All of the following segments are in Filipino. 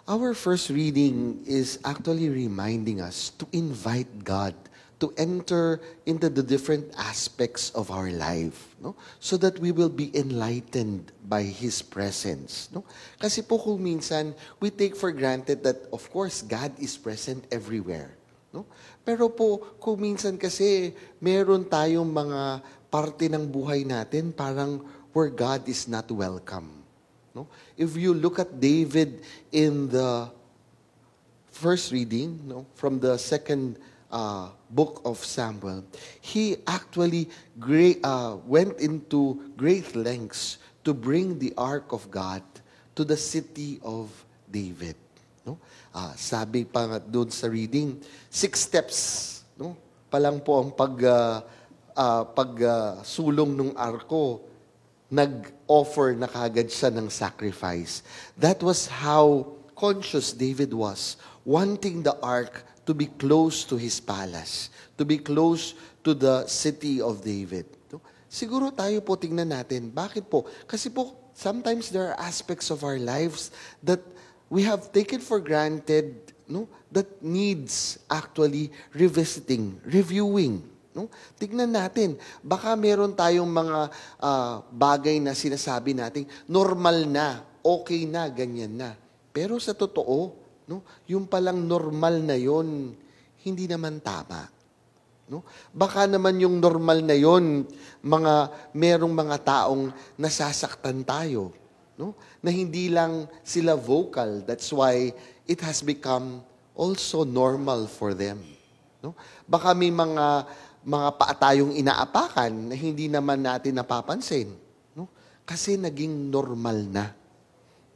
Our first reading is actually reminding us to invite God to enter into the different aspects of our life, no? So that we will be enlightened by His presence, no? Kasi po kung minsan, we take for granted that, of course, God is present everywhere, no? Pero po, kung minsan kasi, meron tayong mga parte ng buhay natin parang where God is not welcome. No? If you look at David in the first reading, no, from the second book of Samuel, he actually went into great lengths to bring the ark of God to the city of David. No? Sabi pa nga doon sa reading, 6 steps, no, palang po ang pagsulong ng arko, nag-offer na kagad siya ng sacrifice. That was how conscious David was, wanting the ark to be close to his palace, to be close to the city of David. Siguro tayo po tingnan natin, bakit po? Kasi po, sometimes there are aspects of our lives that we have taken for granted, no, that needs actually revisiting, reviewing. No? Tignan natin, baka meron tayong mga bagay na sinasabi natin, normal na, okay na, ganyan na. Pero sa totoo, no, yung palang normal na yon, hindi naman tama. No? Baka naman yung normal na yon, merong mga taong nasasaktan tayo, no? Na hindi lang sila vocal, that's why it has become also normal for them. No? Baka may mga paa tayong inaapakan na hindi naman natin napapansin. No? Kasi naging normal na.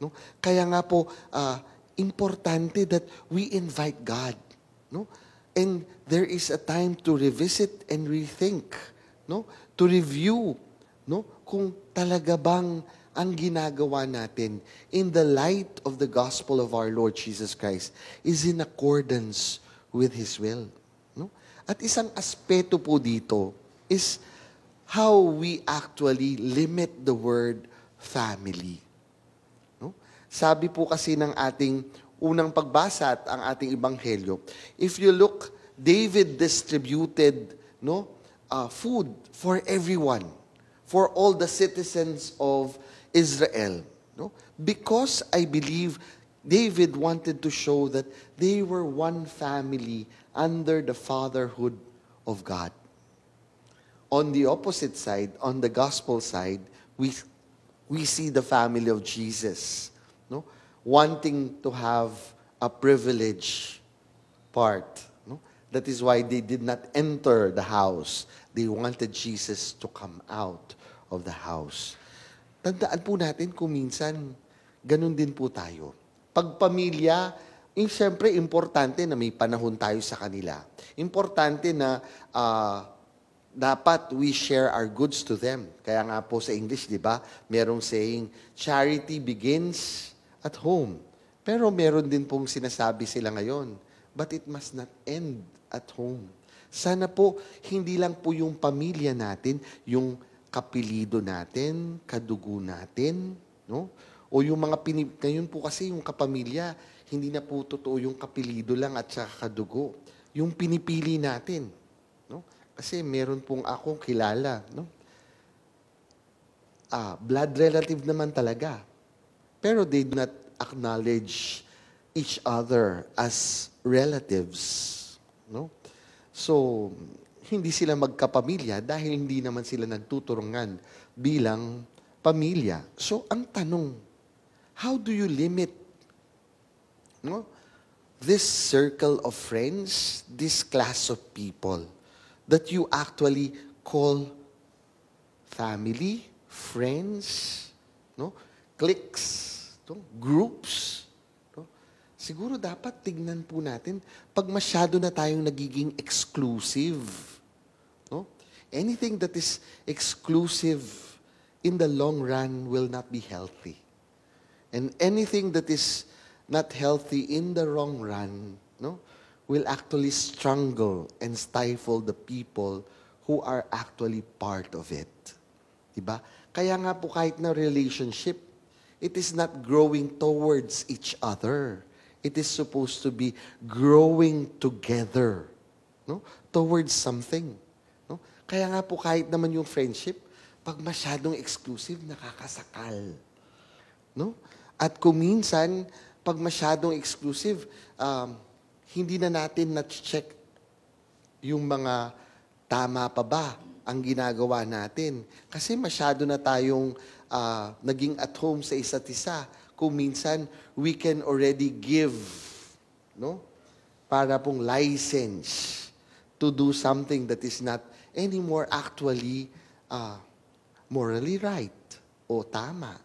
No? Kaya nga po, importante that we invite God. No? And there is a time to revisit and rethink. No? To review, no? Kung talaga bang ang ginagawa natin in the light of the gospel of our Lord Jesus Christ is in accordance with His will. At isang aspeto po dito is how we actually limit the word family. No? Sabi po kasi ng ating unang pagbasa at ang ating ebanghelyo, if you look, David distributed, no, food for everyone, for all the citizens of Israel. No? Because I believe David wanted to show that they were one family under the fatherhood of God. On the opposite side, on the gospel side, we see the family of Jesus, no, wanting to have a privilege part. No? That is why they did not enter the house. They wanted Jesus to come out of the house. Tandaan po natin kung minsan, ganun din po tayo. Pag pamilya, siyempre, importante na may panahon tayo sa kanila. Importante na dapat we share our goods to them. Kaya nga po sa English, di ba, merong saying, charity begins at home. Pero meron din pong sinasabi sila ngayon, but it must not end at home. Sana po, hindi lang po yung pamilya natin, yung kapilido natin, kadugo natin, no? O yung mga ngayon po kasi yung kapamilya, hindi na po totoo yung kapilido lang at saka kadugo. Yung pinipili natin. No? Kasi meron pong akong kilala. No? Blood relative naman talaga. Pero they do not acknowledge each other as relatives. No? So, hindi sila magkapamilya dahil hindi naman sila nagtuturungan bilang pamilya. So, ang tanong, how do you limit, no, this circle of friends, this class of people that you actually call family, friends, no, cliques, no, groups? No? Siguro dapat tignan po natin pag masyado na tayong nagiging exclusive. No? Anything that is exclusive in the long run will not be healthy. And anything that is not healthy in the long run, no, will actually strangle and stifle the people who are actually part of it. Diba? Kaya nga po kahit na relationship, it is not growing towards each other. It is supposed to be growing together, no? Towards something. No? Kaya nga po kahit naman yung friendship, pag masyadong exclusive, nakakasakal. No? At kung minsan, pag masyadong exclusive, hindi na natin na-check yung mga tama pa ba ang ginagawa natin. Kasi masyado na tayong naging at home sa isa't isa. Kung minsan, we can already give, no? Para pong license to do something that is not anymore actually morally right o tama.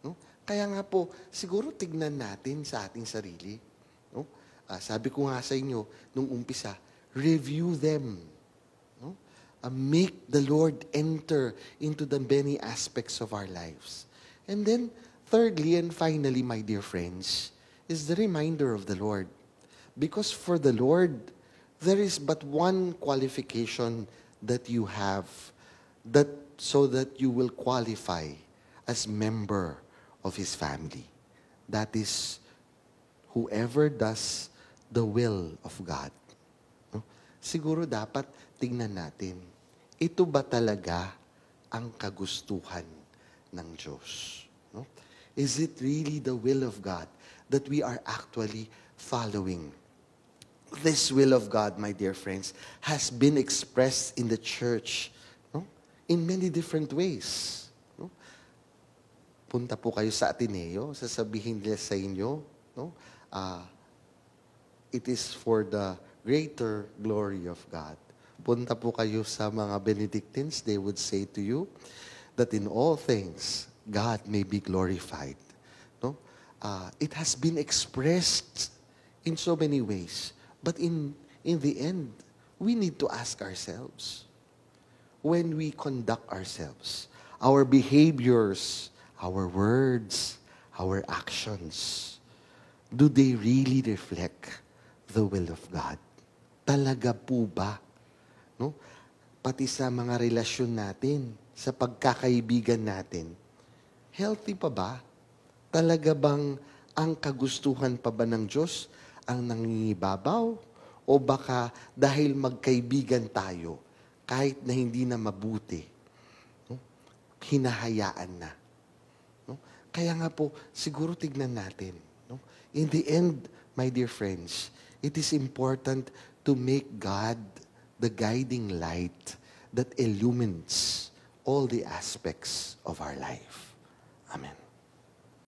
No? Kaya nga po, siguro tignan natin sa ating sarili. No? Sabi ko nga sa inyo, nung umpisa, review them. No? Make the Lord enter into the many aspects of our lives. And then, thirdly and finally, my dear friends, is the reminder of the Lord. Because for the Lord, there is but one qualification that you have so that you will qualify as member of His family. That is, whoever does the will of God. No? Siguro dapat tingnan natin, ito ba talaga ang kagustuhan ng Diyos? No? Is it really the will of God that we are actually following? This will of God, my dear friends, has been expressed in the church, no? In many different ways. No? Punta po kayo sa Ateneo, sasabihin nila sa inyo, no? It is for the greater glory of God. Punta po kayo sa mga Benedictines, they would say to you that in all things, God may be glorified. No? It has been expressed in so many ways. But in the end, we need to ask ourselves, when we conduct ourselves, our behaviors, our words, our actions, do they really reflect the will of God? Talaga po ba? No? Pati sa mga relasyon natin, sa pagkakaibigan natin, healthy pa ba? Talaga bang ang kagustuhan pa ba ng Diyos ang nangingibabaw? O baka dahil magkaibigan tayo, kahit na hindi na mabuti, no? Hinahayaan na. No? Kaya nga po, siguro tignan natin. No? In the end, my dear friends, it is important to make God the guiding light that illumines all the aspects of our life. Amen.